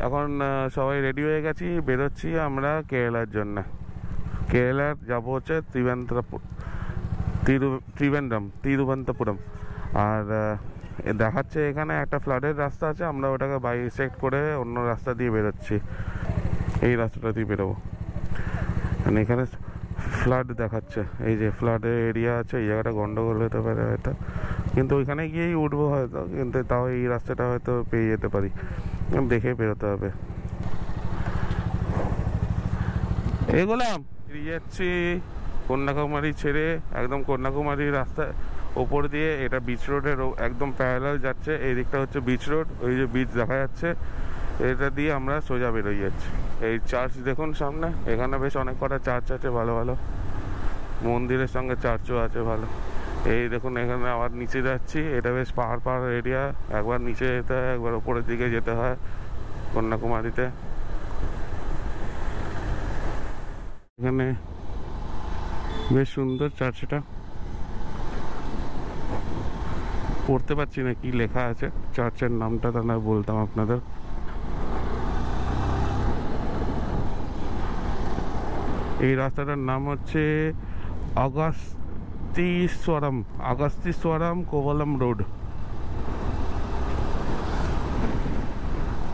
এখন সবাই রেডি হয়ে গেছি, বেরোচ্ছি আমরা কেরালার জন্য। কেরালার যাবো হচ্ছে তিরুবনন্তপুরম। আর দেখাচ্ছে এখানে একটা ফ্লাডের রাস্তা আছে, আমরা ওটাকে বাইসেক্ট করে অন্য রাস্তা দিয়ে বেরোচ্ছি। এই রাস্তাটা দিয়ে বেরোবো, মানে এখানে ফ্লাড দেখাচ্ছে। এই যে ফ্লাডের এরিয়া আছে, এই জায়গাটা গন্ডগোল হতে পারে হয়তো, কিন্তু ওইখানে গিয়েই উঠবো হয়তো, কিন্তু তাও এই রাস্তাটা হয়তো পেয়ে যেতে পারি, দেখে বেরোতে হবে। এগোলাম, বেরিয়ে যাচ্ছি কন্যাকুমারী ছেড়ে, একদম কন্যাকুমারী রাস্তার ওপর দিয়ে। এটা বিচ রোডের একদম প্যারালাল যাচ্ছে, এই দিকটা হচ্ছে বিচ রোড, ওই যে বিচ দেখা যাচ্ছে, এটা দিয়ে আমরা সোজা বেরোয় যাচ্ছি। এই চার্চ দেখুন সামনে, এখানে বেশ অনেক কটা চার্চ আছে, ভালো ভালো মন্দিরের সঙ্গে চার্চও আছে ভালো। এই দেখুন এখানে আবার নিচে যাচ্ছি, এটা বেশ পাহাড় এরিয়া, একবার নিচে যেতে হয়, একবার ওপরের দিকে যেতে হয় কন্যাকুমারীতে। এখানে বেশ সুন্দর চার্চটা, পড়তে পারছি না কি লেখা আছে, চার্চের নামটা তা না বলতাম আপনাদের। এই রাস্তাটার নাম হচ্ছে আগস্তিস্বরম কোভালাম রোড।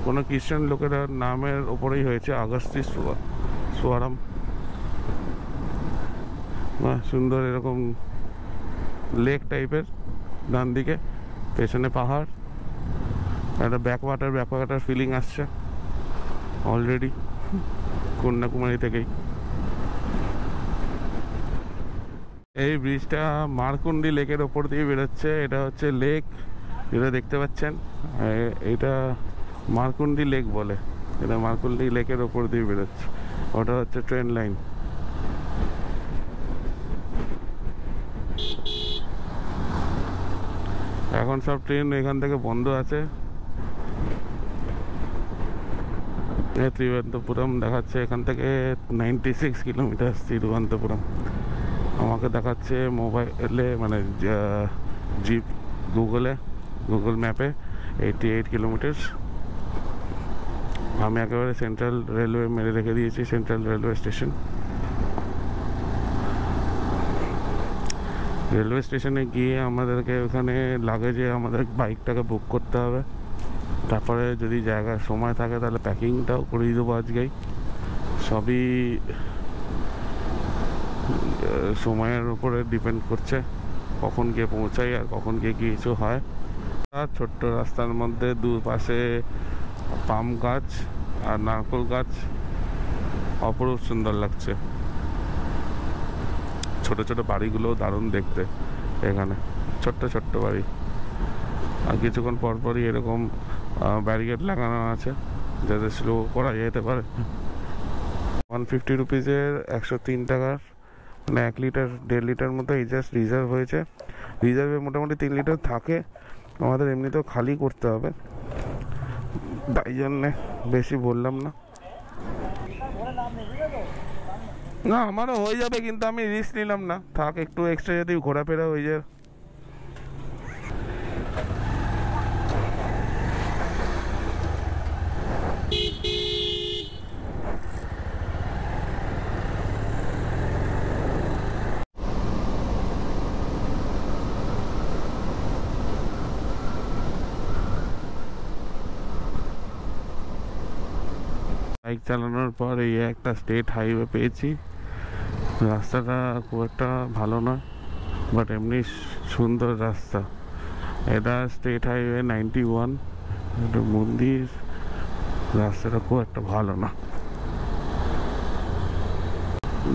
কোনো খ্রিস্টান লোকের নামের ওপরেই হয়েছে আগস্তিস্বরম। সুন্দর এরকম লেক টাইপের, ডান দিকে পেছনে পাহাড়, একটা ব্যাকওয়াটার ফিলিং আসছে অলরেডি কন্যাকুমারী থেকেই। এই ব্রিজটা মারকুন্ডি লেকের ওপর দিয়ে বেরোচ্ছে, এটা হচ্ছে লেক যেটা দেখতে পাচ্ছেন, এটা মারকুন্ডি লেক বলে, এটা মারকুন্ডি লেকের ওপর দিয়ে বেরোচ্ছে, ওটা হচ্ছে ট্রেন লাইন। এখন সব ট্রেন এখান থেকে বন্ধ আছে। তিরুবনন্তপুরম দেখাচ্ছে এখান থেকে 96 কিলোমিটার তিরুবনন্তপুরম। আমাকে দেখাচ্ছে মোবাইলে, মানে গুগল ম্যাপে 88 কিলোমিটার। আমি একেবারে সেন্ট্রাল রেলওয়ে মেরে রেখে দিয়েছি, সেন্ট্রাল রেলওয়ে স্টেশন। রেলওয়ে স্টেশনে গিয়ে আমাদেরকে ওখানে লাগেজে আমাদের বাইকটাকে বুক করতে হবে, তারপরে যদি জায়গার সময় থাকে তাহলে প্যাকিংটাও করিয়ে দেবো আজকেই। সবই সময়ের উপরে ডিপেন্ড করছে কখন গিয়ে পৌঁছাই আর কখন গিয়ে কিছু হয়। ছোট্ট রাস্তার মধ্যে দুপাশে পাম গাছ আর নারকেল গাছ, অপরূপ সুন্দর লাগছে। ছোট ছোট বাড়িগুলো দারুণ দেখতে, এখানে ছোট্ট বাড়ি, আর কিছুক্ষণ পরপরই এরকম ব্যারিকেড লাগানো আছে যাতে স্লো করা যেতে পারে। 150 রুপিজের 103 টাকার, মানে 1 লিটার 1.5 লিটার মতো এই জাস্ট রিজার্ভ হয়েছে। রিজার্ভে মোটামুটি 3 লিটার থাকে, আমাদের এমনিতেও খালি করতে হবে, তাই জন্যে বেশি বললাম না। না আমারও হয়ে যাবে, কিন্তু আমি রিস্ক নিলাম না, থাক একটু এক্সট্রা যদি ঘোরাফেরা হয়ে যায়। বাইক চালানোর পর এই একটা স্টেট হাইওয়ে পেয়েছি। রাস্তাটা খুব একটা ভালো নয়, বাট এমনি সুন্দর রাস্তা। এটা স্টেট হাইওয়ে 91, এটা মন্দির। রাস্তাটা খুব একটা ভালো না,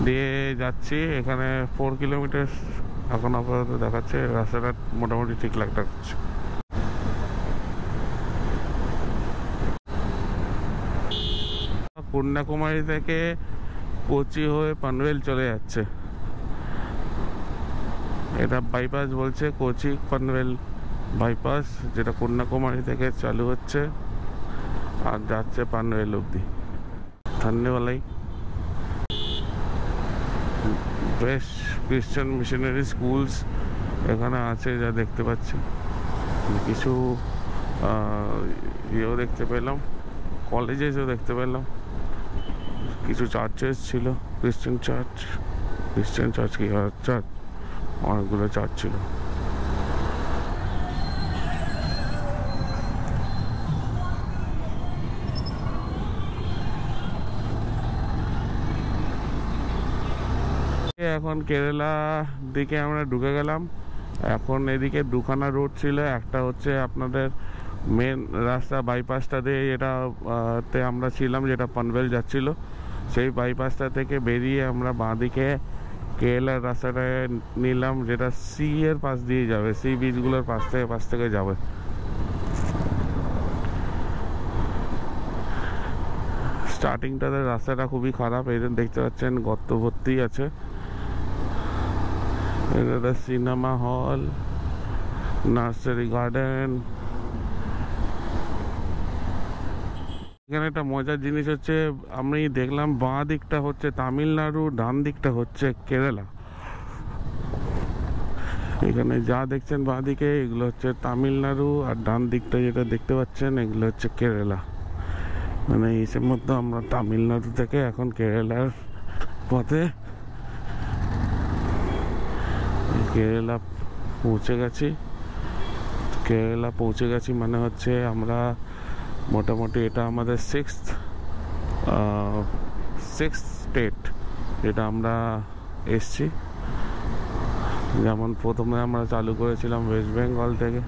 দিয়ে যাচ্ছি এখানে 4 কিলোমিটার এখন আপাতত দেখাচ্ছে। রাস্তাটা মোটামুটি ঠিক লাগছে। কন্যাকুমারী থেকে কোচি হয়ে পানভেল চলে যাচ্ছে, এটা বাইপাস বলছে, কোচি পানভেল বাইপাস, যেটা কন্যাকুমারী থেকে চালু হচ্ছে আর যাচ্ছে পানভেল অবধি। ধন্যবাদ। বেশ খ্রিস্টান মিশনারি স্কুলস এখানে আছে যা দেখতে পাচ্ছি, কিছু ইয়েও দেখতে পেলাম, কলেজে এসে দেখতে পেলাম কিছু চার্চেস ছিল, খ্রিস্টান চার্চ কি চার্চ, অনেকগুলো চার্চ ছিল। এখন কেরালা দিকে আমরা ঢুকে গেলাম। এখন এদিকে দুখানা রোড ছিল, একটা হচ্ছে আপনাদের মেন রাস্তা বাইপাসটা দিয়ে, যেটাতে আমরা ছিলাম, যেটা পানভেল যাচ্ছিল, সেই বাইপাসটা থেকে বেরিয়ে আমরা বাঁদিকে কেরালার রাস্তাটা নিলাম, যেটা সি এর পাশ দিয়ে যাবে, সি বিচগুলোর পাশ থেকে যাবে। স্টার্টিংটাতে রাস্তাটা খুবই খারাপ, এই দেখতে পাচ্ছেন গর্ত ভর্তি আছে। এটা সিনেমা হল, নার্সারি গার্ডেন। এখানে একটা মজার জিনিস হচ্ছে, আমি দেখলাম বাঁ দিকটা হচ্ছে তামিলনাড়ু, ডান দিকটা হচ্ছে কেরালা। এখানে যা দেখছেন বাঁ দিকে এগুলো হচ্ছে তামিলনাড়ু, আর ডান দিকটা যেটা দেখতে পাচ্ছেন এগুলো হচ্ছে কেরালা। মানে হিসেব মতো আমরা তামিলনাড়ু থেকে এখন কেরালার পথে, কেরালা পৌঁছে গেছি। মানে হচ্ছে আমরা মোটামুটি এটা আমাদের সিক্সথ স্টেট যেটা আমরা এসছি। যেমন প্রথমে আমরা চালু করেছিলাম ওয়েস্ট বেঙ্গল থেকে,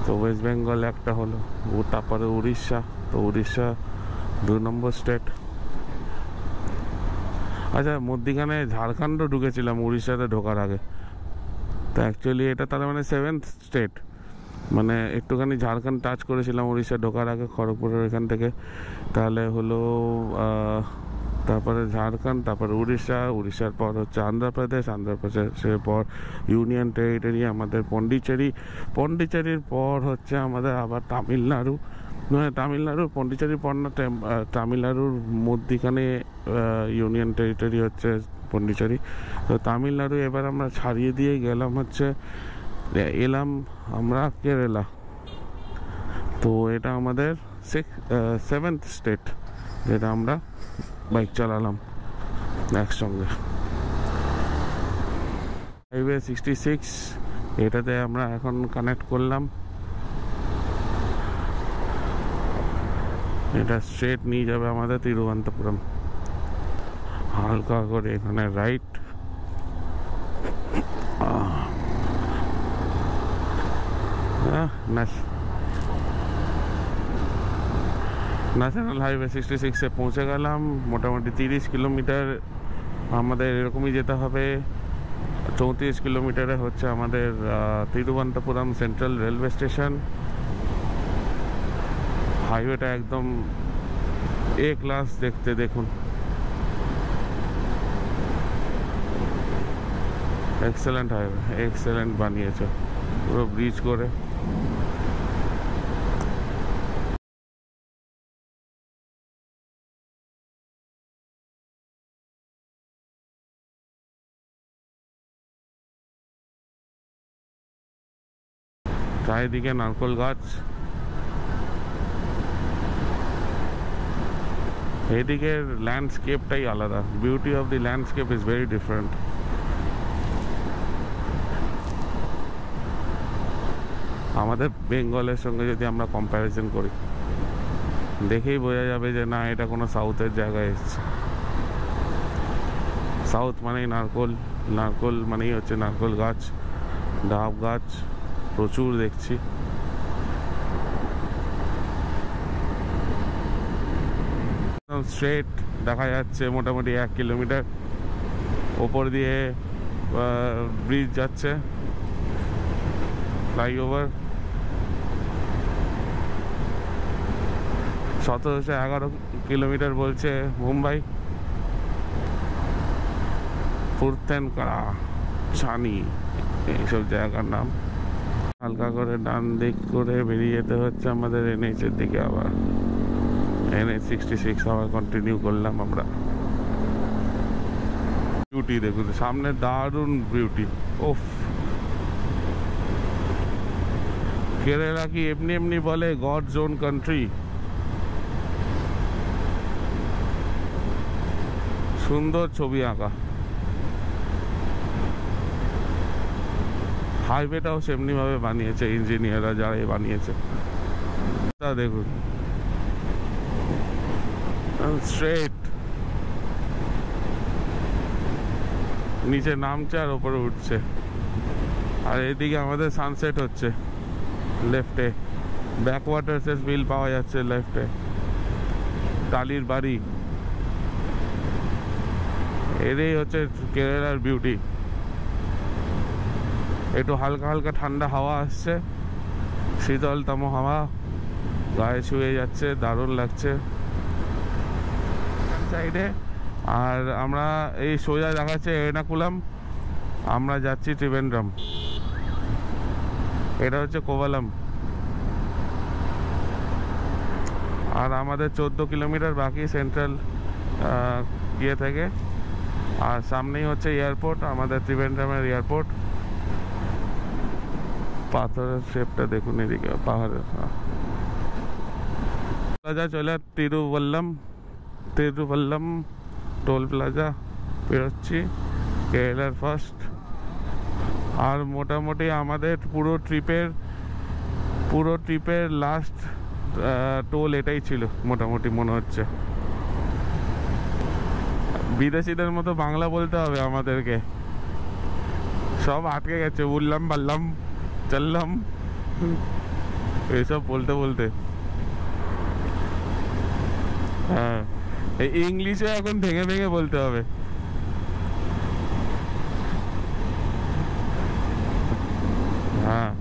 তো ওয়েস্ট বেঙ্গল একটা হলো, তারপরে উড়িষ্যা, তো উড়িষ্যা 2 নম্বর স্টেট। আচ্ছা, মধ্যিখানে ঝাড়খণ্ডও ঢুকেছিলাম উড়িষ্যাতে ঢোকার আগে। তো অ্যাকচুয়ালি এটা তার মানে 7th স্টেট, মানে একটুখানি ঝাড়খণ্ড টাচ করেছিলাম উড়িষ্যা ঢোকার আগে, খড়গপুরের এখান থেকে। তাহলে হলো তারপরে ঝাড়খণ্ড, তারপরে উড়িষ্যার পর হচ্ছে আন্ধ্রপ্রদেশের পর ইউনিয়ন টেরিটরি আমাদের পন্ডিচেরির পর হচ্ছে আমাদের আবার তামিলনাড়ু, পন্ডিচেরির পর না, তামিলনাড়ুর মধ্যিখানে ইউনিয়ন টেরিটরি হচ্ছে পন্ডিচেরি। তো তামিলনাড়ু এবার আমরা ছাড়িয়ে দিয়ে এলাম আমরা কেরালা। তো এটা আমাদের 7th স্টেট, যেটা আমরা বাইক চালালাম একসঙ্গে। হাইওয়ে 66 এটাতে আমরা এখন কানেক্ট করলাম। এটা স্ট্রেট নিয়ে যাবে আমাদের তিরুবনন্তপুরম। হালকা করে এখানে রাইট, ন্যাশনাল হাইওয়ে 66-এ পৌঁছে গেলাম। মোটামুটি 30 কিলোমিটার আমাদের এরকমই যেতে হবে। 34 কিলোমিটারে হচ্ছে আমাদের তিরুবনন্তপুরম সেন্ট্রাল রেলওয়ে স্টেশন। হাইওয়েটা একদম এ ক্লাস দেখতে, দেখুন এক্সেলেন্ট হাইওয়ে, এক্সেলেন্ট বানিয়েছে পুরো ব্রিজ করে। চারিদিকে নারকোল গাছ, এদিকের ল্যান্ডস্কেপটাই আলাদা। Beauty of the landscape is very different. আমাদের বেঙ্গলের সঙ্গে যদি আমরা কম্প্যারিজন করি, দেখেই বোঝা যাবে যে না, এটা কোনো সাউথের জায়গায় এসছে। সাউথ মানেই নারকোল মানেই হচ্ছে নারকোল গাছ, ডাব গাছ প্রচুর দেখছি। স্ট্রেট দেখা যাচ্ছে মোটামুটি 1 কিলোমিটার ওপর দিয়ে ব্রিজ যাচ্ছে, ফ্লাইওভার। 1711 কিলোমিটার বলছে মুম্বাই। ফুরতেনকাড়া, ছানি, এইসব জায়গার নাম। হালকা করে ডান দিক করে বেরিয়ে যেতে হচ্ছে আমাদের NH এর দিকে। আবার NH 66 আবার কন্টিনিউ করলাম আমরা। বিউটি দেখুন সামনে, দারুণ বিউটি। ওফ, কেরালা কি এমনি বলে গডস ওন কান্ট্রি? সুন্দর ছবি আঁকা। হাইওয়েটাও সেমনি ভাবে বানিয়েছে ইঞ্জিনিয়াররা, যারা বানিয়েছে। তা দেখুন স্ট্রেট, নিচে নামছে আর ওপরে উঠছে। আর এদিকে আমাদের সানসেট হচ্ছে লেফটে, ব্যাকওয়াটার্সের বিল পাওয়া যাচ্ছে লেফটে, টালির বাড়ি। এটাই হচ্ছে কেরালার বিউটি। একটু হালকা হালকা ঠান্ডা হাওয়া আসছে, শীতলতম হাওয়া গায়ে ছুঁয়ে যাচ্ছে, দারুণ লাগছে সাইডে। আর আমরা এই সোজা দেখাচ্ছে এর্নাকুলাম, আমরা যাচ্ছি ত্রিভেন্দ্রম। এটা হচ্ছে কোভালাম। আর আমাদের 14 কিলোমিটার বাকি সেন্ট্রাল ইয়ে থেকে। আর সামনেই হচ্ছে এয়ারপোর্ট, আমাদের ত্রিভেন্দ্রমের এয়ারপোর্ট। পাথরের শেপটা দেখুন, এদিকে পাহাড়ের। প্লাজা চলে তিরুবল্লম টোল প্লাজা বেরোচ্ছি, কেরালার ফার্স্ট। আর মোটামুটি আমাদের পুরো ট্রিপের লাস্ট টোল এটাই ছিল মোটামুটি মনে হচ্ছে। বিদেশিদের মতো বাংলা বলতে হবে আমাদেরকে, সব আটকে গেছে উল্লাম পাল্লাম চললাম এইসব বলতে বলতে। হ্যাঁ, ইংলিশে এখন ভেঙে ভেঙে বলতে হবে। হ্যাঁ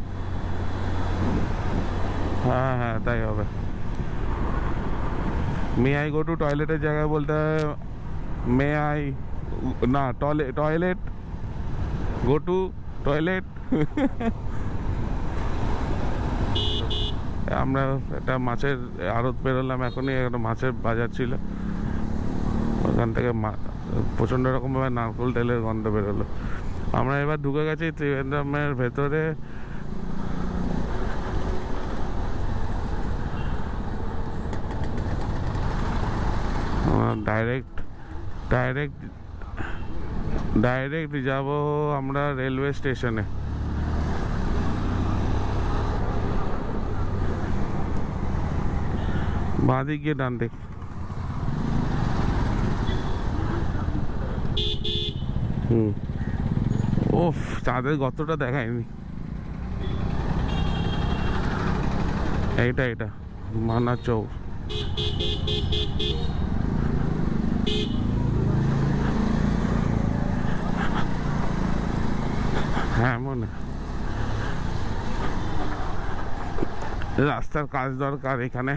হ্যাঁ হ্যাঁ, তাই হবে। মে আই গো টু টয়লেটের জায়গায় বলতে হবে মে আই, না টয়লেট, গো টু টয়লেট। আমরা একটা মাছের আড়ত বেরোলাম এখনই, একটা মাছের বাজার ছিল, ওখান থেকে প্রচণ্ড রকমভাবে নারকেল তেলের গন্ধ বেরোলো। আমরা এবার ঢুকে গেছি ত্রিভেন্দ্রমের ভেতরে। ডাইরেক্ট যাব আমরা রেলওয়ে স্টেশনে। বাঁদিক গিয়ে ডান দিক। ওফ, চাঁদের গর্তটা দেখায়নি। এটা মানা চৌক। হ্যাঁ, মনে রাস্তার কাজ দরকার এখানে।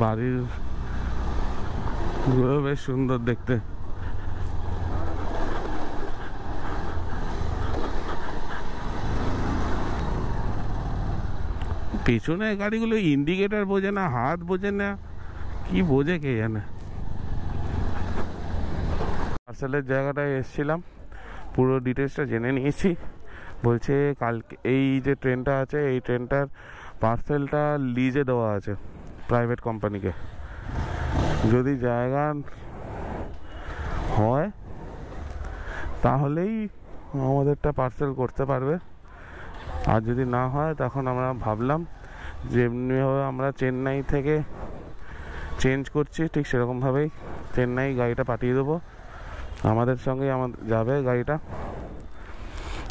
বাড়ির গুলো বেশ সুন্দর দেখতে। পিছনে গাড়িগুলো ইন্ডিকেটর বোঝে না, হাত বোঝে না, কি বোঝে কে জানে। পার্সেলের জায়গাটায় এসেছিলাম, পুরো ডিটেলসটা জেনে নিয়েছি। বলছে কালকে এই যে ট্রেনটা আছে, এই ট্রেনটার পার্সেলটা লিজে দেওয়া আছে প্রাইভেট কোম্পানিকে। যদি জায়গা হয় তাহলেই আমাদেরটা পার্সেল করতে পারবে, আর যদি না হয় তখন আমরা ভাবলাম যেমনিভাবে আমরা চেন্নাই থেকে চেঞ্জ করছি ঠিক সেরকমভাবেই চেন্নাই গাড়িটা পাঠিয়ে দেবো। আমাদের সঙ্গেই যাবে গাড়িটা।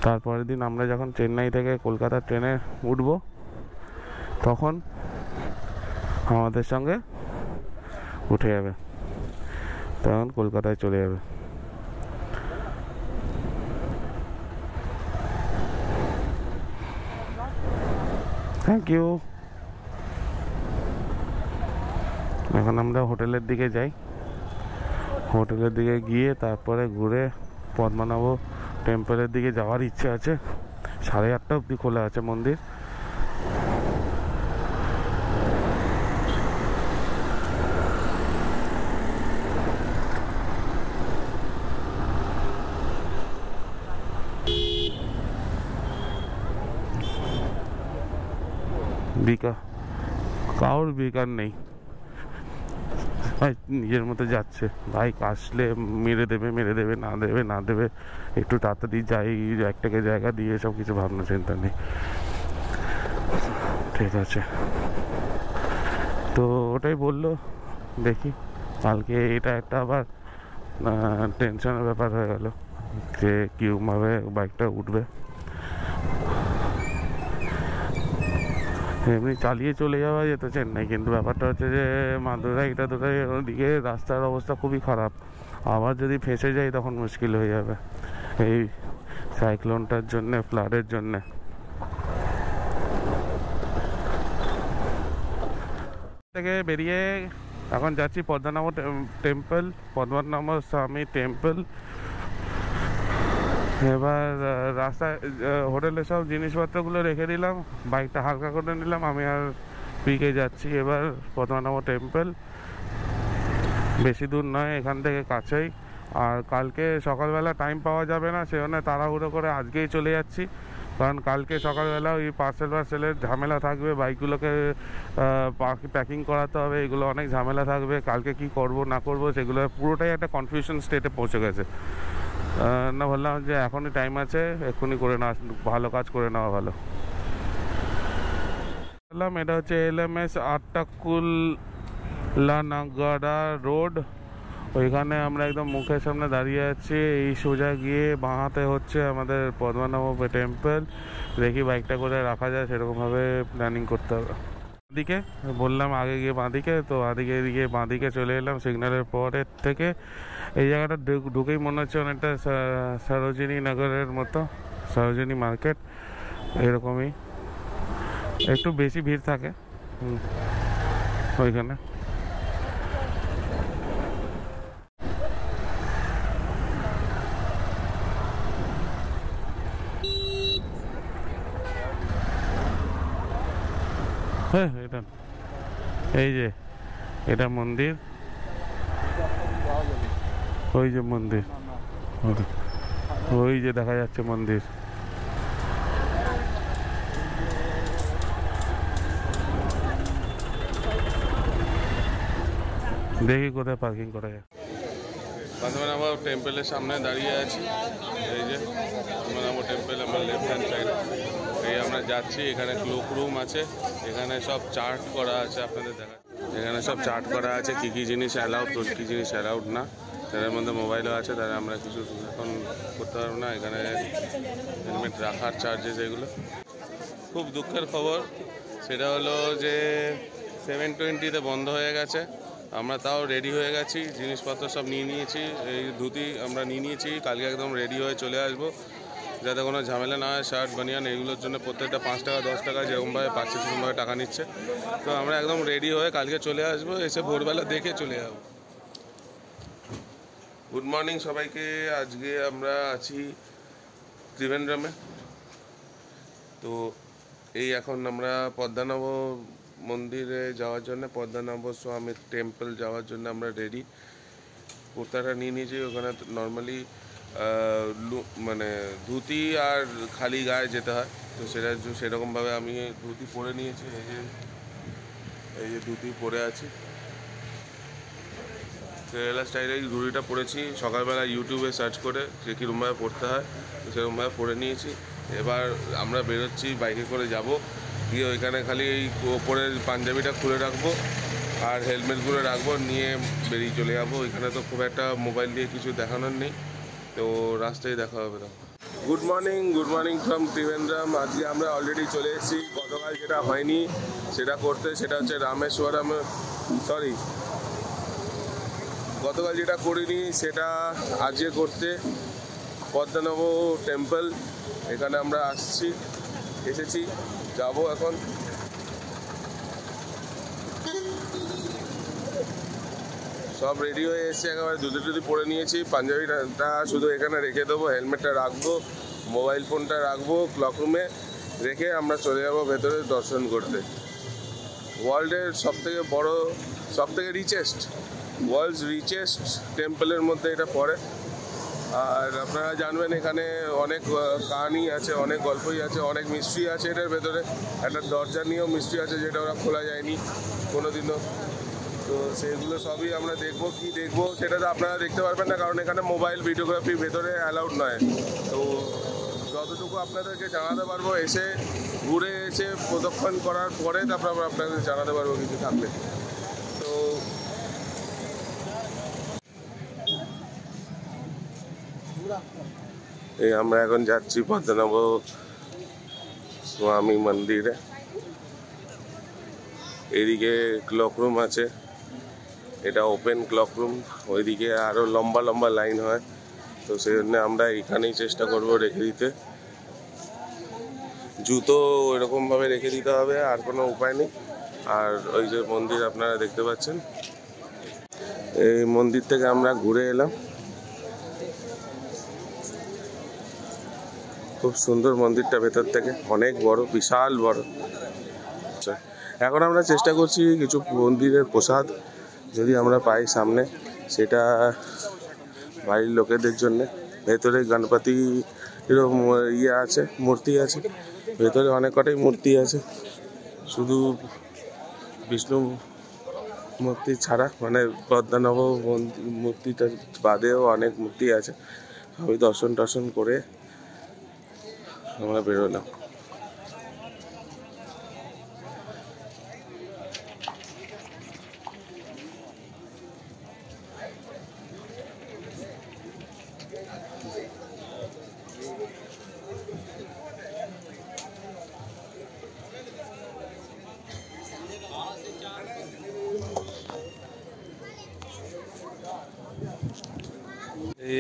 তারপরের দিন আমরা যখন চেন্নাই থেকে কলকাতার ট্রেনে উঠবো তখন আমাদের সঙ্গে উঠে যাবে, তখন কলকাতায় চলে যাবে। Thank you. এখন আমরা হোটেলের দিকে যাই, হোটেলের দিকে গিয়ে তারপরে ঘুরে পদ্মনাভ টেম্পলের দিকে যাওয়ার ইচ্ছে আছে। 8:30 অবধি খোলা আছে মন্দির। কারোর বেকার নেই, নিজের মতো যাচ্ছে। বাইক আসলে মেরে দেবে না দেবে, একটু তাড়াতাড়ি যাই একটাকে জায়গা দিয়ে, সব কিছু ভাবনা চিন্তা নেই। ঠিক আছে, তো ওটাই বললো, দেখি কালকে এটা একটা আবার টেনশনের ব্যাপার হয়ে গেল যে কীভাবে বাইকটা উঠবে। এমনি চালিয়ে চলে যাওয়া যেত চেন্নাই, কিন্তু ব্যাপারটা হচ্ছে যে মাদুরাই ওদিকে রাস্তার অবস্থা খুবই খারাপ, আবার যদি ফেঁসে যাই তখন মুশকিল হয়ে যাবে এই সাইক্লোনটার জন্যে, ফ্লাডের জন্যে। থেকে বেরিয়ে এখন যাচ্ছি পদ্মনাভ টেম্পল, পদ্মনাভ স্বামী টেম্পল। এবার রাস্তায় হোটেলে সব জিনিসপত্রগুলো রেখে দিলাম, বাইকটা হালকা করে নিলাম, আমি আর পিকে যাচ্ছি এবার পদ্মনাভ টেম্পল। বেশি দূর নয়, এখান থেকে কাছেই। আর কালকে সকালবেলা টাইম পাওয়া যাবে না, সে জন্য তাড়াহুড়ো করে আজকেই চলে যাচ্ছি, কারণ কালকে সকালবেলা ওই পার্সেলের ঝামেলা থাকবে, বাইকগুলোকে প্যাকিং করাতে হবে, এগুলো অনেক ঝামেলা থাকবে। কালকে কি করব না করব সেগুলো পুরোটাই একটা কনফিউশন স্টেটে পৌঁছে গেছে। না, বললাম যে এখনই টাইম আছে, এক্ষুনি করে নেওয়া ভালো, কাজ করে নেওয়া ভালো। বললাম এটা হচ্ছে LMS আট্টাকুল্লানাগড়া রোড, ওইখানে আমরা একদম মুখের সামনে দাঁড়িয়ে আছি। এই সোজা গিয়ে বাঁ হাতে হচ্ছে আমাদের পদ্মনাভ টেম্পল। দেখি বাইকটা করে রাখা যায় সেরকমভাবে প্ল্যানিং করতে হবে। বাঁদিকে বললাম আগে গিয়ে বাঁদিকে, তো এদিকে বাঁদিকে চলে এলাম সিগন্যালের পরের থেকে। এই জায়গাটা ঢুকেই মনে হচ্ছে অনেকটা সরোজিনী নগরের মতো, সরোজিনী মার্কেট এরকমই, একটু বেশি ভিড় থাকে ওইখানে। হ্যাঁ, এটা এই যে এটা মন্দির, ওই যে মন্দির, ওই যে দেখা যাচ্ছে মন্দির। দেখি কোথায় পার্কিং করা যায়। পদ্মনাভ টেম্পলের সামনে দাঁড়িয়ে আছি, এই যে পদ্মনাভ টেম্পল আমার লেফট হ্যান্ড সাইডে। এই আমরা যাচ্ছি, এখানে ক্লোক রুম আছে, এখানে সব চার্ট করা আছে, আপনাদের দেখা এখানে সব চার্ট করা আছে কী কী জিনিস অ্যালাউড, কী জিনিস অ্যালাউড না। তাদের মধ্যে মোবাইলও আছে, তারা আমরা কিছু এখন করতে পারবো না। এখানে হেলমেট রাখার চার্জেস এগুলো। খুব দুঃখের খবর সেটা হলো যে 720 বন্ধ হয়ে গেছে। আমরা তাও রেডি হয়ে গেছি, জিনিসপত্র সব নিয়ে নিয়েছি, এই ধুতি আমরা নিয়ে নিয়েছি, কালকে একদম রেডি হয়ে চলে আসবো, যাতে কোনো ঝামেলা না হয়। শার্ট বানিয়ান এগুলোর জন্য প্রত্যেকটা 5 টাকা 10 টাকা যেরকমভাবে পাচ্ছে সেরকমভাবে টাকা নিচ্ছে। তো আমরা একদম রেডি হয়ে কালকে চলে আসবো, এসে ভোরবেলা দেখে চলে যাবো। গুড মর্নিং সবাইকে। আজকে আমরা আছি ত্রিভেন্দ্রমে। তো এই এখন আমরা পদ্মনাভ মন্দিরে যাওয়ার জন্য, পদ্মনাভ স্বামীর টেম্পল যাওয়ার জন্য আমরা রেডি। কুর্তাটা নিয়ে নিয়েছি, ওখানে নর্মালি মানে ধুতি আর খালি গায়ে যেতে হয়, তো সেরকমভাবে আমি ধুতি পরে নিয়েছি। এই যে ধুতি পরে আছি, কেরালা স্টাইলে এই ধুতিটা পরেছি। সকালবেলা ইউটিউবে সার্চ করে যে কীরকমভাবে পরতে হয় সেরকমভাবে পরে নিয়েছি। এবার আমরা বেরোচ্ছি, বাইকে করে যাব, গিয়ে ওইখানে খালি এই ওপরের পাঞ্জাবিটা খুলে রাখবো আর হেলমেটগুলো রাখবো, নিয়ে বেরিয়ে চলে যাবো। ওইখানে তো খুব একটা মোবাইল দিয়ে কিছু দেখানোর নেই, তো রাস্তায় দেখা হবে। Good morning from Trivandrum. আজকে আমরা অলরেডি চলে এসেছি। গতকাল যেটা হয়নি সেটা করতে, সেটা হচ্ছে রামেশ্বরম, গতকাল যেটা করিনি সেটা আজকে করতে। পদ্মনাভ টেম্পল এখানে আমরা এসেছি, যাব এখন। সব রেডি হয়ে এসছে, একেবারে ধুতি পরে নিয়েছি। পাঞ্জাবিটা শুধু এখানে রেখে দেবো, হেলমেটটা রাখবো, মোবাইল ফোনটা রাখবো ক্লক রুমে রেখে আমরা চলে যাবো ভেতরে দর্শন করতে। ওয়ার্ল্ডের সবথেকে বড়, সবথেকে ওয়ার্ল্ডস রিচেস্ট টেম্পলের মধ্যে এটা পড়ে। আর আপনারা জানবেন এখানে অনেক কাহিনী আছে, অনেক গল্পই আছে, অনেক মিস্ট্রি আছে এটার ভেতরে। একটা দরজা নিয়েও মিস্ট্রি আছে, যেটা ওরা খোলা যায়নি কোনোদিনও। তো সেগুলো সবই আমরা দেখবো, কি দেখবো সেটা তো আপনারা দেখতে পারবেন না, কারণ এখানে মোবাইল ভিডিওগ্রাফি ভেতরে অ্যালাউড নয়। তো যতটুকু আপনাদেরকে জানাতে পারবো এসে ঘুরে এসে প্রদক্ষিণ করার পরে তারপর আপনাদের জানাতে পারবো কিছু থাকলে। তো এই আমরা এখন যাচ্ছি পদ্মনাভ স্বামী মন্দিরে। এদিকে ক্লক রুম আছে, এটা ওপেন ক্লক রুম, ওইদিকে আরও লম্বা লম্বা লাইন হয়। তো সেই জন্য আমরা এখানেই চেষ্টা করব রেখে দিতে। জুতো এরকমভাবে রেখে দিতে হবে, আর কোনো উপায় নেই। আর ওই যে মন্দির আপনারা দেখতে পাচ্ছেন, এই মন্দির থেকে আমরা ঘুরে এলাম। খুব সুন্দর মন্দিরটা ভেতর থেকে, অনেক বড়, বিশাল বড়। এখন আমরা চেষ্টা করছি কিছু মন্দিরের প্রসাদ যদি আমরা পাই সামনে, সেটা বাড়ির লোকেদের জন্য। ভেতরে গণপতি ইয়ে আছে, মূর্তি আছে, ভেতরে অনেক কটাই মূর্তি আছে, শুধু বিষ্ণু মূর্তি ছাড়া, মানে পদ্মনাভ মূর্তিটা বাদেও অনেক মূর্তি আছে। সবই দর্শন টর্শন করে আমরা বেরোলাম।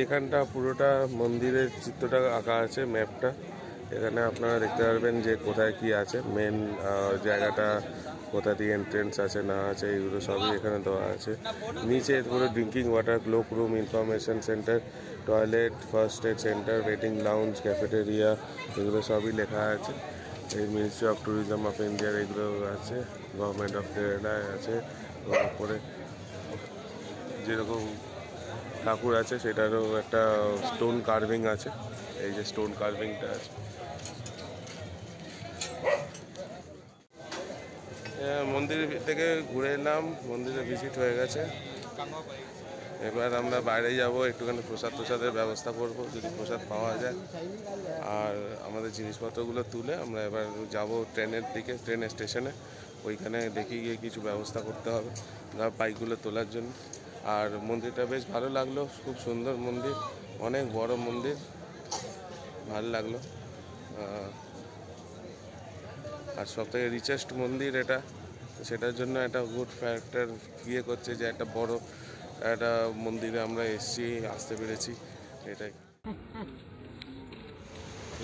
এখানটা পুরোটা মন্দিরের চিত্রটা আঁকা আছে, ম্যাপটা। এখানে আপনারা দেখতে পারবেন যে কোথায় কি আছে, মেন জায়গাটা কোথা দিয়ে এন্ট্রেন্স আছে না আছে, এগুলো সবই এখানে দেওয়া আছে। নিচে পুরো drinking water, cloak room, information centre, toilet, first aid centre, waiting lounge, cafeteria, এগুলো সবই লেখা আছে। এই মিনিস্ট্রি অফ ট্যুরিজম অফ ইন্ডিয়ার এগুলো আছে, গভর্নমেন্ট অফ কেরালা আছে। তারপরে যেরকম ঠাকুর আছে সেটারও একটা স্টোন কার্ভিং আছে, এই যে স্টোন কার্ভিংটা আছে। মন্দির থেকে ঘুরে এলাম, মন্দিরে ভিজিট হয়ে গেছে। এবার আমরা বাইরে যাব, একটুখানি প্রসাদের ব্যবস্থা করব যদি প্রসাদ পাওয়া যায়। আর আমাদের জিনিসপত্রগুলো তুলে আমরা এবার যাব ট্রেনের দিকে, ট্রেন স্টেশনে। ওইখানে দেখি গিয়ে কিছু ব্যবস্থা করতে হবে বাইকগুলো তোলার জন্য। আর মন্দিরটা বেশ ভালো লাগলো, খুব সুন্দর মন্দির, অনেক বড় মন্দির, ভালো লাগলো। আর সব থেকে রিচেস্ট মন্দির এটা, সেটার জন্য একটা গুড ফ্যাক্টর ইয়ে করছে যে একটা বড় একটা মন্দিরে আমরা আসতে পেরেছি, এটাই।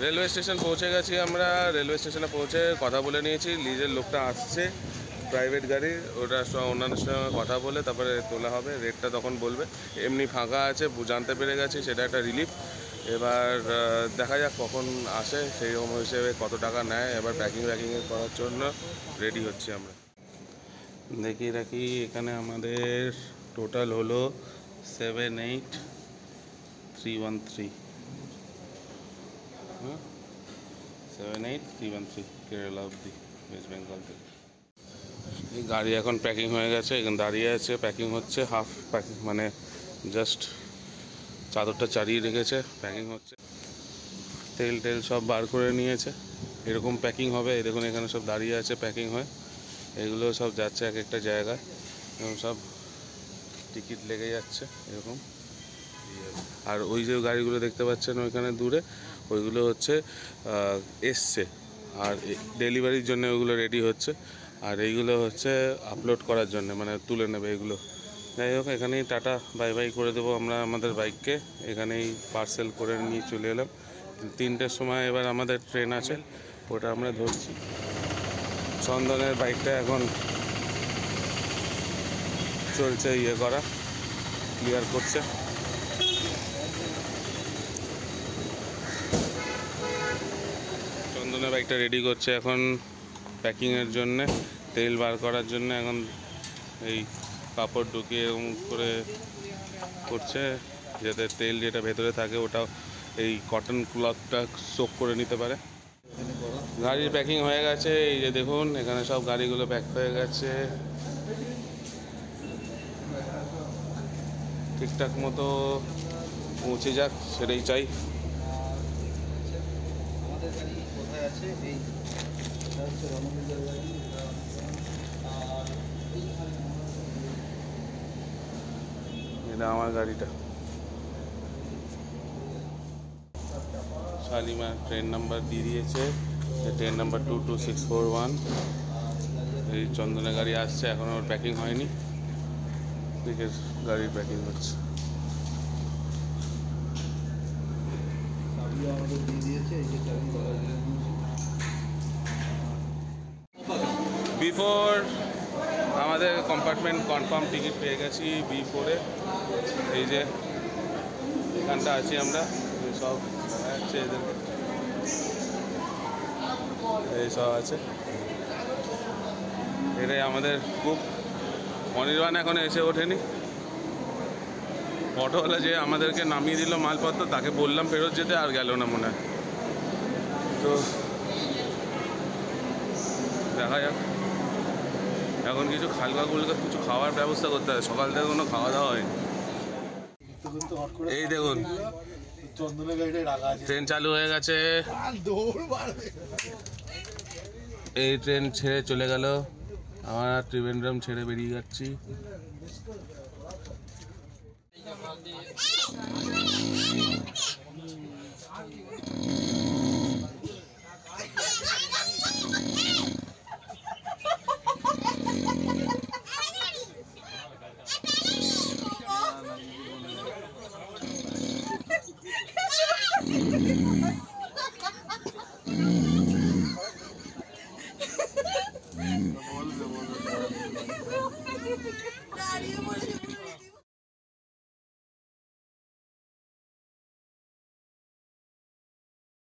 রেলওয়ে স্টেশন পৌঁছে গেছি আমরা। রেলওয়ে স্টেশনে পৌঁছে কথা বলে নিয়েছি, লিজের লোকটা আসছে প্রাইভেট গাড়ি, ওটা অন্যান্য সঙ্গে কথা বলে তারপরে তোলা হবে। রেটটা তখন বলবে। এমনি ফাঁকা আছে জানতে পেরে গেছি, সেটা একটা রিলিফ। এবার দেখা যাক কখন আসে, সেই হিসেবে কত টাকা নেয়। এবার প্যাকিং করার জন্য রেডি হচ্ছি আমরা। দেখিয়ে রাখি, এখানে আমাদের টোটাল হলো 78313, 78313 কেরালা অবধি, ওয়েস্ট বেঙ্গল থেকে। এই গাড়ি এখন প্যাকিং হয়ে গেছে, এখানে দাঁড়িয়ে আছে, প্যাকিং হচ্ছে, হাফ প্যাকিং, মানে জাস্ট চাদরটা চারিয়ে রেখেছে, প্যাকিং হচ্ছে। তেল সব বার করে নিয়েছে, এরকম প্যাকিং হবে। দেখুন এখানে সব দাঁড়িয়ে আছে, প্যাকিং হয়। এগুলো সব যাচ্ছে এক একটা জায়গায়, এরকম সব টিকিট লেগে যাচ্ছে এরকম। আর ওই যে গাড়িগুলো দেখতে পাচ্ছেন ওইখানে দূরে, ওইগুলো হচ্ছে এসছে, আর ডেলিভারির জন্য ওইগুলো রেডি হচ্ছে। আর এইগুলো হচ্ছে আপলোড করার জন্য, মানে তুলে নেবে এগুলো। যাই হোক, এখানেই টাটা বাই বাই করে দেবো আমরা আমাদের বাইককে, এখানেই পার্সেল করে নিয়ে চলে এলাম। 3টের সময় এবার আমাদের ট্রেন আছে, ওটা আমরা ধরছি। চন্দনের বাইকটা এখন চলছে ইয়ে করা, ক্লিয়ার করছে। চন্দনের বাইকটা রেডি করছে এখন প্যাকিংয়ের জন্যে, তেল বার করার জন্য। এখন এই কাপড় ঢুকিয়ে এরকম করে করছে, যাতে তেল যেটা ভেতরে থাকে ওটা এই কটন ক্লথটা সোক করে নিতে পারে। গাড়ির প্যাকিং হয়ে গেছে, এই যে দেখুন এখানে সব গাড়িগুলো প্যাক হয়ে গেছে। ঠিকঠাক মতো পৌঁছে যাক, সেটাই চাই। আমাদের গাড়ি কোথায় আছে? এই এটা হচ্ছে রণবীরের গাড়ি। আর এটা আমার গাড়িটা। শালিমার ট্রেন নাম্বার দিয়ে দিয়েছে, ট্রেন নাম্বার 22641। এই চন্দনের গাড়ি আসছে, এখনো ওর প্যাকিং হয়নি, দিকের গাড়ির প্যাকিং হচ্ছে। চাবিও আমাদের দিয়ে দিয়েছে, এই যে চাবি গলা দিয়ে বিফোর আমাদের কম্পার্টমেন্ট কনফার্ম টিকিট পেয়ে গেছি B4-এ। এই যে এখানটা আছি আমরা, সব আছে এদেরকে, এই সব আছে। এটাই আমাদের খুব অনির্বাণ এখন এসে ওঠেনি। অটোওয়ালা যে আমাদেরকে নামিয়ে দিল মালপত্র, তাকে বললাম ফেরত যেতে, আর গেল না মনে হয়। তো দেখা যাক, এখন কিছু হালকা গুলকা কিছু খাওয়ার ব্যবস্থা করতে হবে, সকাল থেকে কোনো খাওয়া দাওয়া হয়নি। এই দেখুন চন্দনের গাড়িটাই রাখা আছে। ট্রেন চালু হয়ে গেছে, এই ট্রেন ছেড়ে চলে গেল, আমরা ত্রিবেন্দ্রম ছেড়ে বেরিয়ে যাচ্ছি।